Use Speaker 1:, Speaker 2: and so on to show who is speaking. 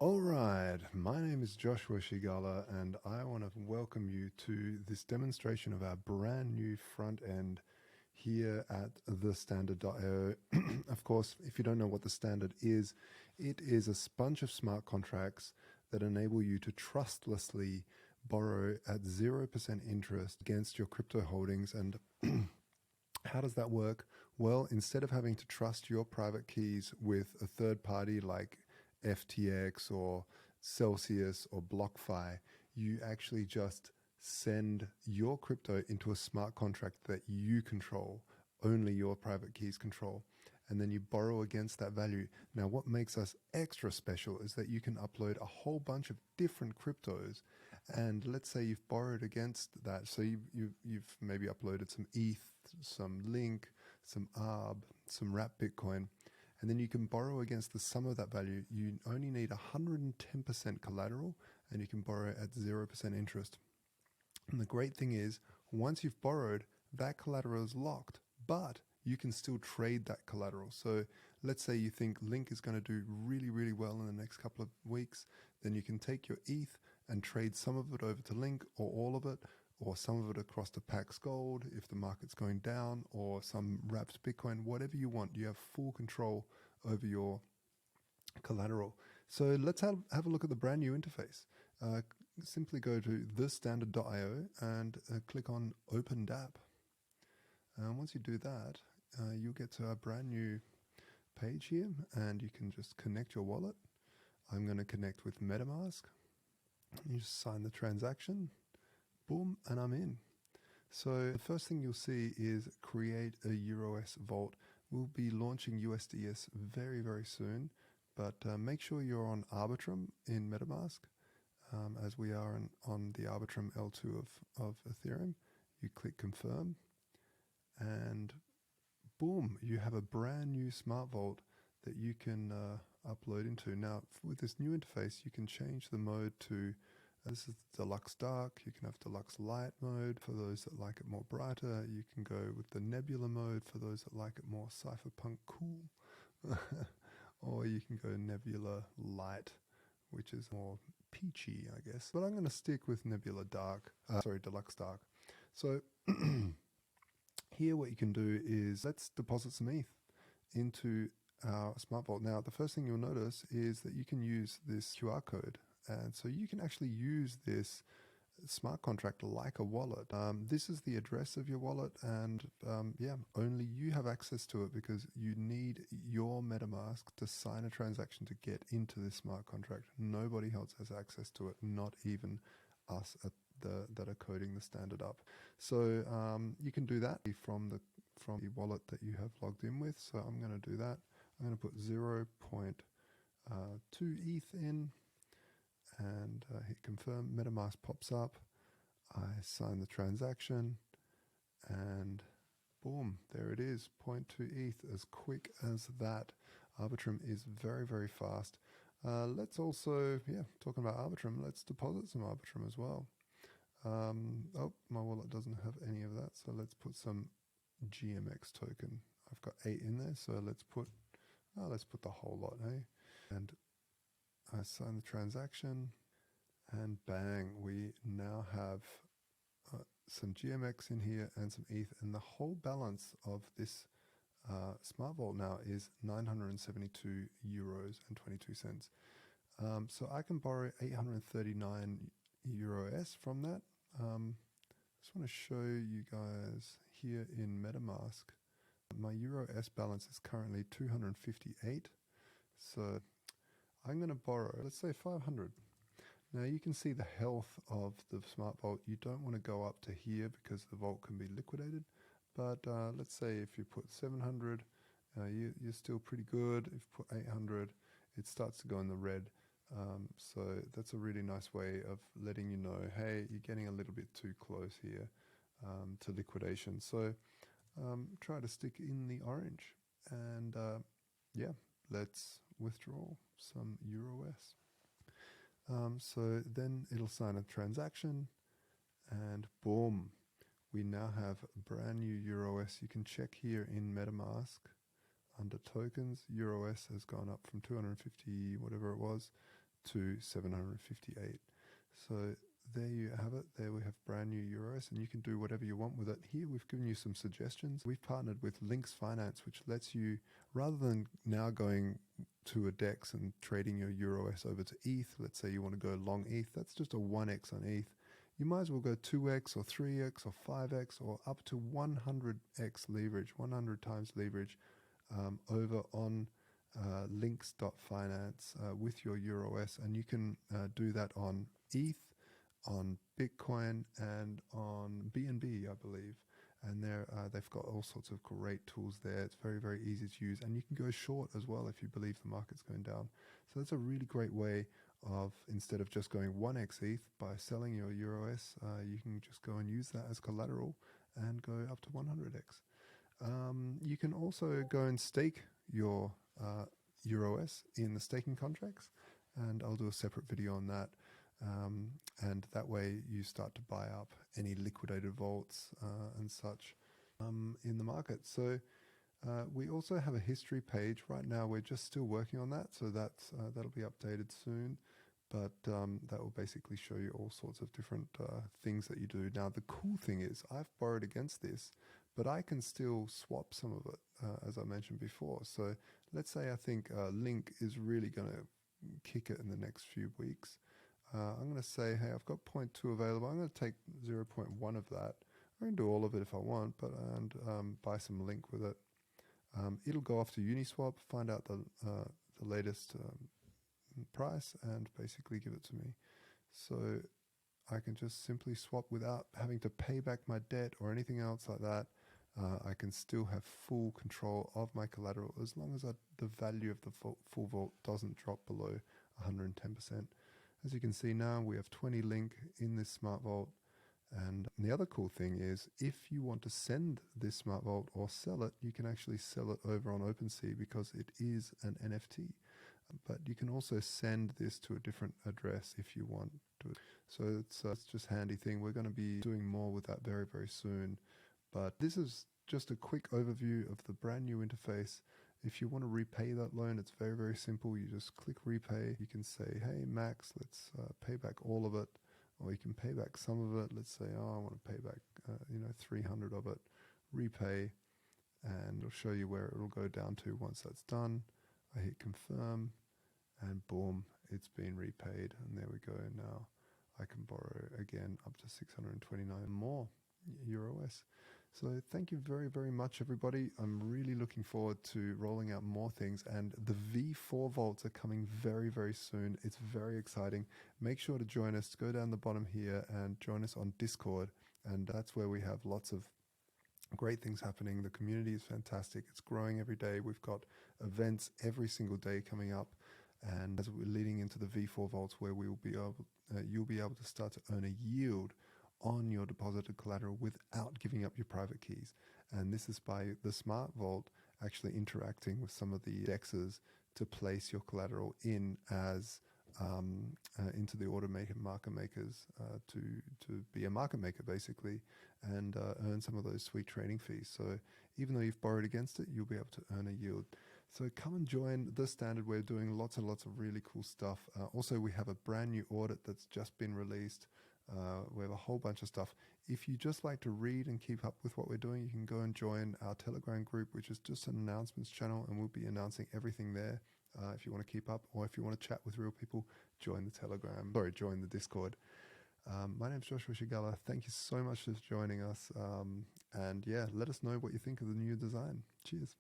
Speaker 1: All right, my name is Joshua Shigala, and I want to welcome you to this demonstration of our brand new front end here at the standard.io. Of course, if you don't know what the standard is, it is a bunch of smart contracts that enable you to trustlessly borrow at 0% interest against your crypto holdings. And how does that work? Well, instead of having to trust your private keys with a third party like FTX or Celsius or BlockFi, you actually just send your crypto into a smart contract that you control, only your private keys control, and then you borrow against that value. Now, what makes us extra special is that you can upload a whole bunch of different cryptos, and let's say you've borrowed against that. So you've maybe uploaded some ETH, some Link, some ARB, some Wrap Bitcoin, and then you can borrow against the sum of that value. You only need 110% collateral, and you can borrow at 0% interest. And the great thing is, once you've borrowed, that collateral is locked, but you can still trade that collateral. So let's say you think Link is going to do really, really well in the next couple of weeks, then you can take your ETH and trade some of it over to Link, or all of it, or some of it across to Pax Gold if the market's going down, or some wrapped Bitcoin, whatever you want. You have full control over your collateral. So let's have a look at the brand new interface. Simply go to thestandard.io and click on Open Dapp. And once you do that, you'll get to a brand new page here, and you can just connect your wallet. I'm going to connect with MetaMask. You just sign the transaction. Boom, and I'm in. So the first thing you'll see is create a EUROS vault. We'll be launching USDS very, very soon, but make sure you're on Arbitrum in MetaMask, as we are on the Arbitrum L2 of Ethereum. You click confirm, and boom, you have a brand new smart vault that you can upload into. Now, with this new interface, you can change the mode to this is Deluxe Dark. You can have Deluxe Light mode for those that like it more brighter. You can go with the Nebula mode for those that like it more cypherpunk cool. Or you can go Nebula Light, which is more peachy, I guess. But I'm going to stick with Nebula Dark, Deluxe Dark. So here what you can do is let's deposit some ETH into our smart vault. Now, the first thing you'll notice is that you can use this QR code. And so you can actually use this smart contract like a wallet. This is the address of your wallet, and only you have access to it, because you need your MetaMask to sign a transaction to get into this smart contract. Nobody else has access to it, not even us that are coding the standard up. So you can do that from the wallet that you have logged in with. So I'm going to do that. I'm going to put 0.2 ETH in, and hit confirm. MetaMask pops up. I sign the transaction, and boom, there it is, 0.2 ETH, as quick as that. Arbitrum is very, very fast. Let's also, talking about Arbitrum, let's deposit some Arbitrum as well. My wallet doesn't have any of that, so let's put some GMX token. I've got 8 in there, so let's put the whole lot, And I sign the transaction, and bang, we now have some GMX in here and some ETH, and the whole balance of this smart vault now is 972 euros and 22 cents. So I can borrow 839 euros from that. I just want to show you guys here in MetaMask. My EUROS balance is currently 258. So I'm going to borrow, let's say 500. Now you can see the health of the smart vault. You don't want to go up to here because the vault can be liquidated. But let's say if you put 700, you're still pretty good. If you put 800, it starts to go in the red. So that's a really nice way of letting you know, hey, you're getting a little bit too close here to liquidation. So try to stick in the orange, and let's withdraw some EUROS. So then it'll sign a transaction, and boom, we now have brand new EUROS. You can check here in MetaMask under tokens. EUROS has gone up from 250 whatever it was to 758. So there you have it. There we have brand new euros, and you can do whatever you want with it. Here we've given you some suggestions. We've partnered with Links Finance, which lets you, rather than now going to a DEX and trading your euros over to ETH, let's say you want to go long ETH, that's just a 1x on ETH. You might as well go 2x or 3x or 5x or up to 100x leverage, 100 times leverage over on links.finance with your euros, and you can do that on ETH, on Bitcoin, and on BNB, I believe. And they've got all sorts of great tools there. It's very, very easy to use, and you can go short as well if you believe the market's going down. So that's a really great way of, instead of just going 1x ETH by selling your euros, you can just go and use that as collateral and go up to 100x. You can also go and stake your euros in the staking contracts, and I'll do a separate video on that. And that way you start to buy up any liquidated vaults and such in the market. So we also have a history page. Right now we're just still working on that, so that'll be updated soon. But that will basically show you all sorts of different things that you do. Now the cool thing is I've borrowed against this, but I can still swap some of it, as I mentioned before. So let's say I think Link is really going to kick it in the next few weeks. I'm going to say, hey, I've got 0.2 available. I'm going to take 0.1 of that. I can do all of it if I want, and buy some Link with it. It'll go off to Uniswap, find out the latest price, and basically give it to me. So I can just simply swap without having to pay back my debt or anything else like that. I can still have full control of my collateral as long as the value of the full vault doesn't drop below 110%. As you can see now, we have 20 Link in this smart vault. And the other cool thing is, if you want to send this smart vault or sell it, you can actually sell it over on OpenSea because it is an NFT. But you can also send this to a different address if you want to. So it's just a handy thing. We're going to be doing more with that very, very soon. But this is just a quick overview of the brand new interface. If you want to repay that loan, it's very, very simple. You just click repay. You can say, hey, Max, let's pay back all of it. Or you can pay back some of it. Let's say, oh, I want to pay back, 300 of it. Repay, and it'll show you where it'll go down to once that's done. I hit confirm, and boom, it's been repaid. And there we go. Now I can borrow again up to 629 more euros. So thank you very, very much, everybody. I'm really looking forward to rolling out more things, and the V4 vaults are coming very, very soon. It's very exciting. Make sure to join us. Go down the bottom here and join us on Discord, and that's where we have lots of great things happening. The community is fantastic. It's growing every day. We've got events every single day coming up, and as we're leading into the V4 vaults, where you'll be able to start to earn a yield on your deposited collateral without giving up your private keys. And this is by the smart vault actually interacting with some of the DEXs to place your collateral in as into the automated market makers to be a market maker basically, and earn some of those sweet trading fees. So even though you've borrowed against it, you'll be able to earn a yield. So come and join the standard. We're doing lots and lots of really cool stuff. Also, we have a brand new audit that's just been released. We have a whole bunch of stuff. If you just like to read and keep up with what we're doing, you can go and join our Telegram group, which is just an announcements channel, and we'll be announcing everything there. If you want to keep up, or if you want to chat with real people, join the Discord. My name's Joshua Shigala. Thank you so much for joining us. And yeah, let us know what you think of the new design. Cheers.